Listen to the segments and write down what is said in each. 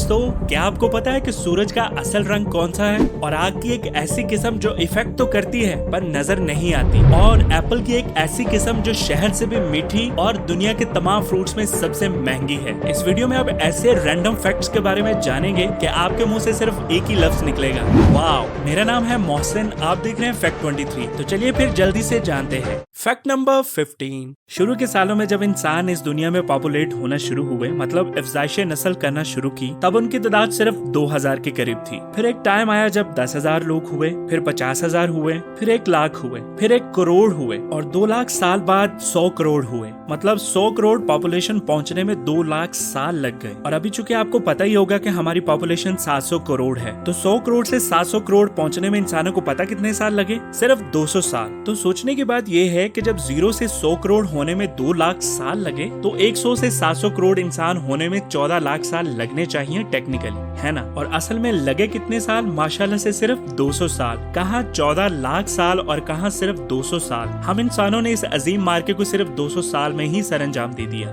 दोस्तों, क्या आपको पता है कि सूरज का असल रंग कौन सा है? और आग की एक ऐसी किस्म जो इफेक्ट तो करती है पर नजर नहीं आती, और एप्पल की एक ऐसी किस्म जो शहद से भी मीठी और दुनिया के तमाम फ्रूट्स में सबसे महंगी है। इस वीडियो में आप ऐसे रैंडम फैक्ट्स के बारे में जानेंगे कि आपके मुंह से सिर्फ एक ही लफ्ज निकलेगा, वाव। मेरा नाम है मोहसिन, आप देख रहे हैं फैक्ट 23। तो चलिए फिर जल्दी से जानते हैं। Fact number 15। शुरू के सालों में जब इंसान इस दुनिया में पॉपुलेट होना शुरू हुए, मतलब अफजाइश नस्ल करना शुरू की, तब उनकी तादाद सिर्फ 2000 के करीब थी। फिर एक टाइम आया जब 10,000 लोग हुए, फिर 50,000 हुए, फिर 1 लाख हुए, फिर 1 करोड़ हुए, और 2 लाख साल बाद 100 करोड़ हुए। मतलब 100 करोड़ पॉपुलेशन पहुंचने में 2 लाख साल लग गए। और अभी चूंकि आपको पता ही होगा कि हमारी पॉपुलेशन 700 करोड़ है, तो 100 करोड़ से 700 करोड़ पहुंचने में इंसानों को पता कितने साल लगे? सिर्फ 200 साल। तो सोचने की बात यह है कि जब 0 से 100 करोड़ होने में 2 लाख साल लगे, तो 100 से 700 करोड़ इंसान होने में 14 लाख साल लगने चाहिए टेक्निकली, है ना? और असल में लगे कितने साल? माशाल्लाह से सिर्फ 200 साल। कहाँ 14 लाख साल और कहाँ सिर्फ 200 साल। हम इंसानों ने इस अजीम मार्के को सिर्फ 200 साल में ही सरअंजाम दे दिया।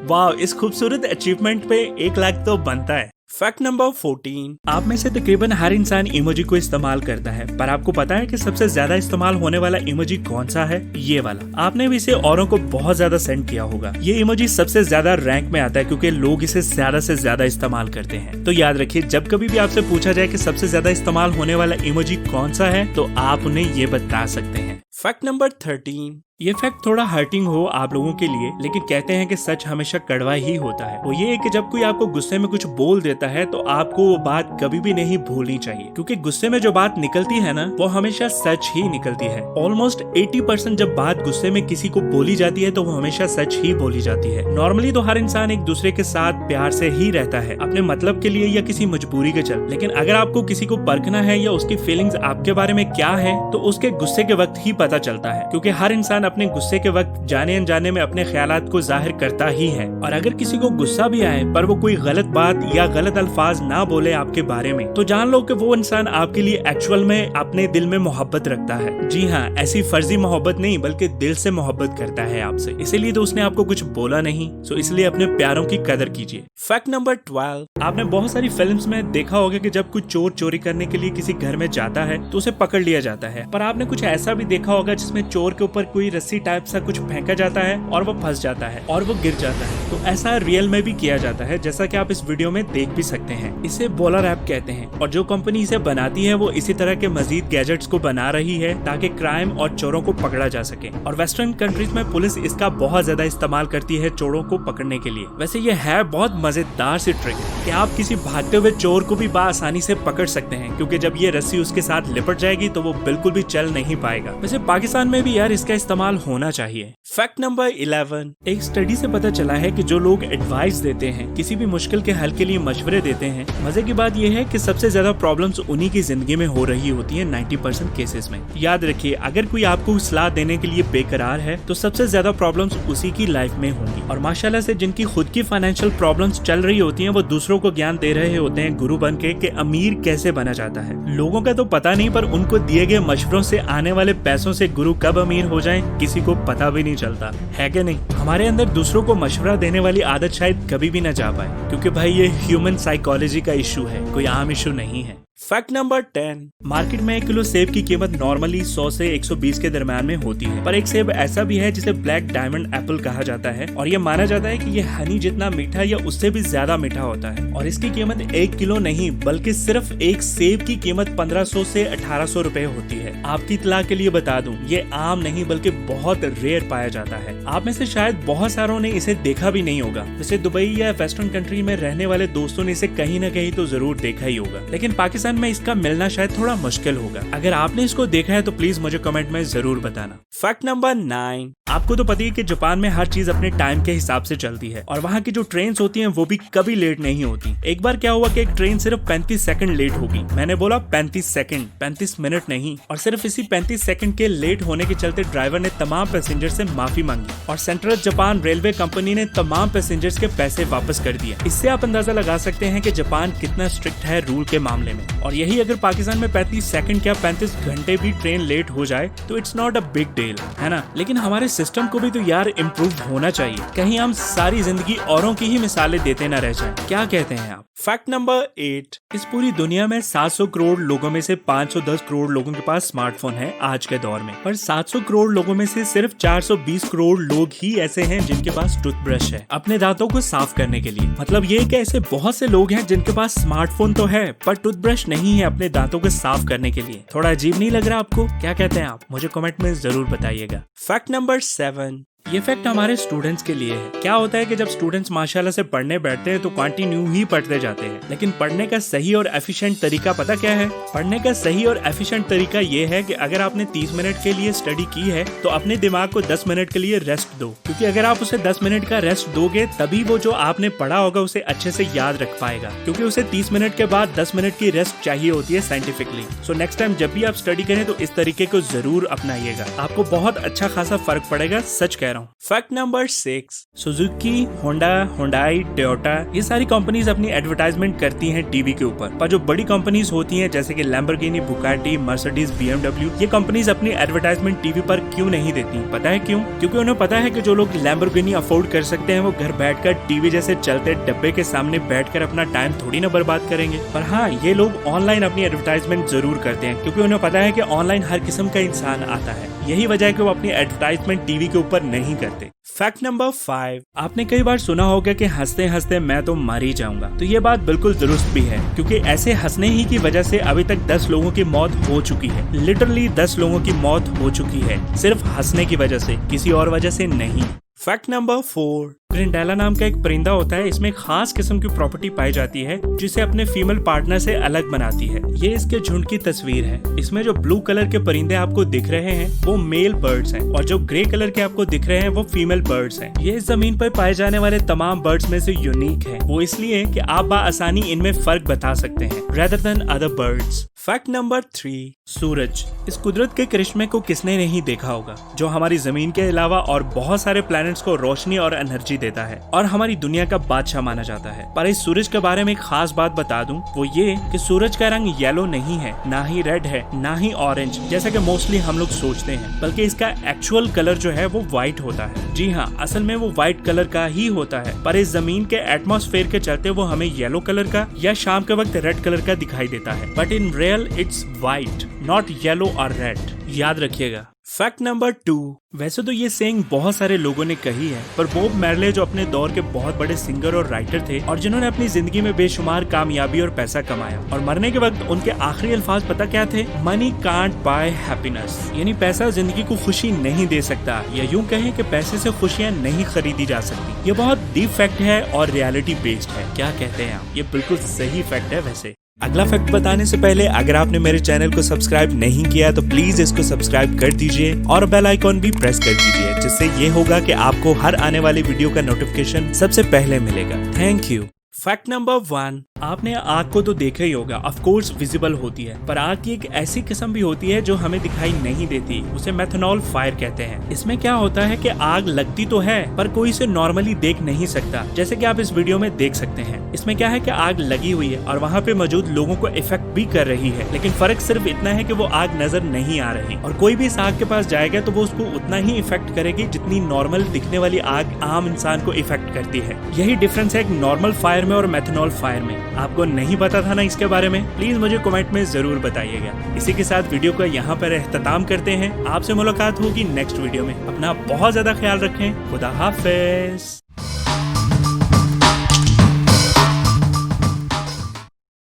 वाह, इस खूबसूरत अचीवमेंट पे 1 लाख तो बनता है। Fact number 14। आप में से तकरीबन हर इंसान इमोजी को इस्तेमाल करता है, पर आपको पता है कि सबसे ज्यादा इस्तेमाल होने वाला इमोजी कौन सा है? ये वाला। आपने भी इसे औरों को बहुत ज्यादा सेंड किया होगा। ये इमोजी सबसे ज्यादा रैंक में आता है क्योंकि लोग इसे ज्यादा से ज्यादा इस्तेमाल करते हैं। तो याद रखिए, जब कभी भी आपसे पूछा जाए कि सबसे ज्यादा इस्तेमाल होने वाला इमोजी कौन सा है, तो आप उन्हें ये बता सकते हैं। Fact number 13। ये फैक्ट थोड़ा हर्टिंग हो आप लोगों के लिए, लेकिन कहते हैं कि सच हमेशा कड़वा ही होता है। वो ये है कि जब कोई आपको गुस्से में कुछ बोल देता है, तो आपको वो बात कभी भी नहीं भूलनी चाहिए, क्योंकि गुस्से में जो बात निकलती है ना, वो हमेशा सच ही निकलती है। ऑलमोस्ट 80% जब बात गुस्से में किसी को बोली जाती है, तो वो हमेशा सच ही बोली जाती है। नॉर्मली तो हर इंसान एक दूसरे के साथ प्यार से ही रहता है, अपने मतलब के लिए या किसी मजबूरी के चल। लेकिन अगर आपको किसी को परखना है या उसकी फीलिंग्स आपके बारे में क्या है, तो उसके गुस्से के वक्त ही पता चलता है, क्योंकि हर इंसान अपने गुस्से के वक्त जाने अनजाने में अपने ख्यालात को जाहिर करता ही है। और अगर किसी को गुस्सा भी आए पर वो कोई गलत बात या गलत अल्फाज ना बोले आपके बारे में, तो जान लो कि वो इंसान आपके लिए एक्चुअल में अपने दिल में मोहब्बत रखता है। जी हाँ, ऐसी फर्जी मोहब्बत नहीं, बल्कि दिल से मोहब्बत करता है आपसे। इसीलिए तो उसने आपको कुछ बोला नहीं। सो इसलिए अपने प्यारों की कदर कीजिए। Fact number 12। आपने बहुत सारी फिल्म्स में देखा होगा कि जब कोई चोर चोरी करने के लिए किसी घर में जाता है, तो उसे पकड़ लिया जाता है। पर आपने कुछ ऐसा भी देखा होगा जिसमें चोर के ऊपर कोई रस्सी टाइप सा कुछ फेंका जाता है और वो फंस जाता है और वो गिर जाता है। तो ऐसा रियल में भी किया जाता है, जैसा कि आप इस वीडियो में देख भी सकते हैं। इसे बॉलर ऐप कहते हैं, और जो कंपनी इसे बनाती है वो इसी तरह के मजीद गैजेट्स को बना रही है ताकि क्राइम और चोरों को पकड़ा जा सके। और वेस्टर्न कंट्रीज में पुलिस इसका बहुत ज्यादा इस्तेमाल करती है चोरों को पकड़ने के लिए। वैसे ये है बहुत मजेदार सी ट्रिक कि आप किसी भागते हुए चोर को भी आसानी से पकड़ सकते हैं, क्योंकि जब ये रस्सी उसके साथ लिपट जाएगी तो वो बिल्कुल भी चल नहीं पाएगा। वैसे पाकिस्तान में भी यार इसका इस्तेमाल होना चाहिए। Fact number 11। एक स्टडी से पता चला है कि जो लोग एडवाइस देते हैं, किसी भी मुश्किल के हल के लिए मशवरे देते हैं, मजे की बात यह है कि सबसे ज्यादा प्रॉब्लम्स उन्हीं की जिंदगी में हो रही होती है 90% केसेस में। याद रखिए, अगर कोई आपको सलाह देने के लिए बेकरार है, तो सबसे ज्यादा प्रॉब्लम्स उसी की लाइफ में होंगी। और माशाल्लाह से जिनकी खुद की फाइनेंशियल प्रॉब्लम्स चल रही होती हैं, वो दूसरों को ज्ञान दे रहे होते हैं गुरु बन के कि अमीर कैसे बना जाता है। लोगों का तो पता नहीं, पर उनको दिए गए मशवरों से आने वाले पैसों से गुरु कब अमीर हो जाएं, किसी को पता भी नहीं चलता है कि नहीं। हमारे अंदर दूसरों को मशवरा देने वाली आदत शायद कभी भी न जा पाए, क्योंकि भाई ये ह्यूमन साइकोलॉजी का इशू है, कोई आम इशू नहीं है। Fact number 10। मार्केट में 1 किलो सेब की कीमत नॉर्मली 100 से 120 के दरम्यान में होती है, पर एक सेब ऐसा भी है जिसे ब्लैक डायमंड एप्पल कहा जाता है, और ये माना जाता है कि ये हनी जितना मीठा या उससे भी ज्यादा मीठा होता है। और इसकी कीमत 1 किलो नहीं, बल्कि सिर्फ एक सेब की कीमत 1500 से 1800 रुपए होती है। आपकी इत्तला के लिए बता दूं, ये आम नहीं बल्कि बहुत रेयर पाया जाता है। आप में से शायद बहुत सारों ने इसे देखा भी नहीं होगा। वैसे दुबई या वेस्टर्न कंट्री में रहने वाले दोस्तों ने इसे कहीं न कहीं तो जरूर देखा ही होगा, लेकिन पाकिस्तान में इसका मिलना शायद थोड़ा मुश्किल होगा। अगर आपने इसको देखा है तो प्लीज मुझे कमेंट में जरूर बताना। Fact number 9। आपको तो पता ही कि जापान में हर चीज अपने टाइम के हिसाब से चलती है, और वहाँ की जो ट्रेन होती हैं वो भी कभी लेट नहीं होती। एक बार क्या हुआ कि एक ट्रेन सिर्फ 35 सेकंड लेट होगी। मैंने बोला 35 सेकंड, 35 मिनट नहीं। और सिर्फ इसी 35 सेकंड के लेट होने के चलते ड्राइवर ने तमाम पैसेंजर से माफी मांगी, और सेंट्रल जापान रेलवे कंपनी ने तमाम पैसेंजर्स के पैसे वापस कर दिए। इससे आप अंदाजा लगा सकते हैं कि जापान कितना स्ट्रिक्ट है रूल के मामले में। और यही अगर पाकिस्तान में 35 सेकंड क्या 35 घंटे भी ट्रेन लेट हो जाए तो it's not a big deal, है ना। लेकिन हमारे सिस्टम को भी तो यार इम्प्रूव होना चाहिए, कहीं हम सारी जिंदगी औरों की ही मिसालें देते न रह जाएं। क्या कहते हैं आप? फैक्ट नंबर 8, इस पूरी दुनिया में 700 करोड़ लोगों में से 510 करोड़ लोगों के पास स्मार्टफोन है आज के दौर में, पर 700 करोड़ लोगों में से सिर्फ 420 करोड़ लोग ही ऐसे हैं जिनके पास टूथब्रश है अपने दांतों को साफ करने के लिए। मतलब ये कि ऐसे बहुत से लोग हैं जिनके पास स्मार्टफोन तो है पर टूथब्रश नहीं है अपने दांतों को साफ करने के लिए। थोड़ा अजीब नहीं लग रहा आपको? क्या कहते हैं आप? मुझे कमेंट में जरूर बताइएगा। फैक्ट नंबर 7, ये फैक्ट हमारे स्टूडेंट्स के लिए है। क्या होता है कि जब स्टूडेंट्स माशाल्लाह से पढ़ने बैठते हैं तो कंटिन्यू ही पढ़ते जाते हैं, लेकिन पढ़ने का सही और एफिशिएंट तरीका पता क्या है? पढ़ने का सही और एफिशिएंट तरीका ये है कि अगर आपने 30 मिनट के लिए स्टडी की है तो अपने दिमाग को 10 मिनट के लिए रेस्ट दो, क्योंकि अगर आप उसे 10 मिनट का रेस्ट दोगे तभी वो जो आपने पढ़ा होगा उसे अच्छे से याद रख पाएगा, क्योंकि उसे 30 मिनट के बाद 10 मिनट की रेस्ट चाहिए होती है साइंटिफिकली। सो नेक्स्ट टाइम जब भी आप स्टडी करें तो इस तरीके को जरूर अपनाइएगा, आपको बहुत अच्छा खासा फर्क पड़ेगा, सच कह रहा हूँ। Fact number 6, Suzuki, Honda, Hyundai, Toyota ये सारी कंपनीज अपनी एडवर्टाइजमेंट करती हैं टीवी के ऊपर, पर जो बड़ी कंपनीज होती हैं जैसे कि लैम्बोर्गिनी, बुगाटी, मर्सिडीज, BMW, ये कंपनीज अपनी एडवर्टाइजमेंट टीवी पर क्यों नहीं देती? पता है क्यों? क्योंकि उन्हें पता है कि जो लोग लैम्बोर्गिनी अफोर्ड कर सकते हैं वो घर बैठकर टीवी जैसे चलते डब्बे के सामने बैठकर अपना टाइम थोड़ी ना बर्बाद करेंगे। पर हाँ, ये लोग ऑनलाइन अपनी एडवर्टाइजमेंट जरूर करते हैं, क्योंकि उन्हें पता है कि ऑनलाइन हर किस्म का इंसान आता है। यही वजह है कि वो अपनी एडवर्टाइजमेंट टीवी के ऊपर नहीं करते। फैक्ट नंबर 5, आपने कई बार सुना होगा कि हंसते हंसते मैं तो मर ही जाऊंगा। तो ये बात बिल्कुल दुरुस्त भी है, क्योंकि ऐसे हंसने ही की वजह से अभी तक 10 लोगों की मौत हो चुकी है। लिटरली 10 लोगों की मौत हो चुकी है सिर्फ हंसने की वजह से, किसी और वजह से नहीं। फैक्ट नंबर 4, ग्रिंडेला नाम का एक परिंदा होता है। इसमें खास किस्म की प्रॉपर्टी पाई जाती है जिसे अपने फीमेल पार्टनर से अलग बनाती है। ये इसके झुंड की तस्वीर है। इसमें जो ब्लू कलर के परिंदे आपको दिख रहे हैं वो मेल बर्ड्स हैं, और जो ग्रे कलर के आपको दिख रहे हैं वो फीमेल बर्ड्स हैं। ये इस जमीन पर पाए जाने वाले तमाम बर्ड्स में से यूनिक है। वो इसलिए कि आप बाआसानी इनमें फर्क बता सकते हैं rather than other birds. Fact number 3, सूरज। इस कुदरत के करिश्मे को किसने नहीं देखा होगा, जो हमारी जमीन के अलावा और बहुत सारे प्लैनेट्स को रोशनी और एनर्जी देता है और हमारी दुनिया का बादशाह माना जाता है। पर इस सूरज के बारे में एक खास बात बता दूं, वो ये कि सूरज का रंग येलो नहीं है, ना ही रेड है, ना ही ऑरेंज जैसा कि मोस्टली हम लोग सोचते हैं, बल्कि इसका एक्चुअल कलर जो है वो व्हाइट होता है। जी हाँ, असल में वो व्हाइट कलर का ही होता है, पर इस जमीन के एटमॉस्फेयर के चलते वो हमें येलो कलर का या शाम के वक्त रेड कलर का दिखाई देता है, but in real it's white, not yellow और रेड। याद रखिएगा। फैक्ट नंबर 2, वैसे तो ये सेइंग बहुत सारे लोगों ने कही है, पर बॉब मार्ले जो अपने दौर के बहुत बड़े सिंगर और राइटर थे और जिन्होंने अपनी जिंदगी में बेशुमार कामयाबी और पैसा कमाया, और मरने के वक्त उनके आखिरी अल्फाज पता क्या थे? मनी कांट बाय हैप्पीनेस, यानी पैसा जिंदगी को खुशी नहीं दे सकता, या यूं कहें कि पैसे से खुशियां नहीं खरीदी जा सकती। ये बहुत डीप फैक्ट है और रियलिटी बेस्ड है। क्या कहते हैं आप? ये बिल्कुल सही फैक्ट है। वैसे अगला फैक्ट बताने से पहले अगर आपने मेरे चैनल को सब्सक्राइब नहीं किया तो प्लीज इसको सब्सक्राइब कर दीजिए और बेल आइकॉन भी प्रेस कर दीजिए, जिससे ये होगा कि आपको हर आने वाली वीडियो का नोटिफिकेशन सबसे पहले मिलेगा। Thank you. फैक्ट नंबर 1, आपने आग को तो देखा ही होगा, ऑफ कोर्स विजिबल होती है, पर आग की एक ऐसी किस्म भी होती है जो हमें दिखाई नहीं देती, उसे मेथनॉल फायर कहते हैं। इसमें क्या होता है कि आग लगती तो है पर कोई इसे नॉर्मली देख नहीं सकता, जैसे कि आप इस वीडियो में देख सकते हैं। इसमें क्या है कि आग लगी हुई है और वहाँ पे मौजूद लोगों को इफेक्ट भी कर रही है, लेकिन फर्क सिर्फ इतना है कि वो आग नजर नहीं आ रही, और कोई भी इस आग के पास जाएगा तो वो उसको उतना ही इफेक्ट करेगी जितनी नॉर्मल दिखने वाली आग आम इंसान को इफेक्ट करती है। यही डिफरेंस है एक नॉर्मल फायर में और मेथनॉल फायर में। आपको नहीं पता था ना इसके बारे में? प्लीज मुझे कमेंट में जरूर बताइएगा। इसी के साथ वीडियो का यहाँ पर अख्ताम करते हैं। आपसे मुलाकात होगी नेक्स्ट वीडियो में। अपना बहुत ज्यादा ख्याल रखें। खुदा हाफिज।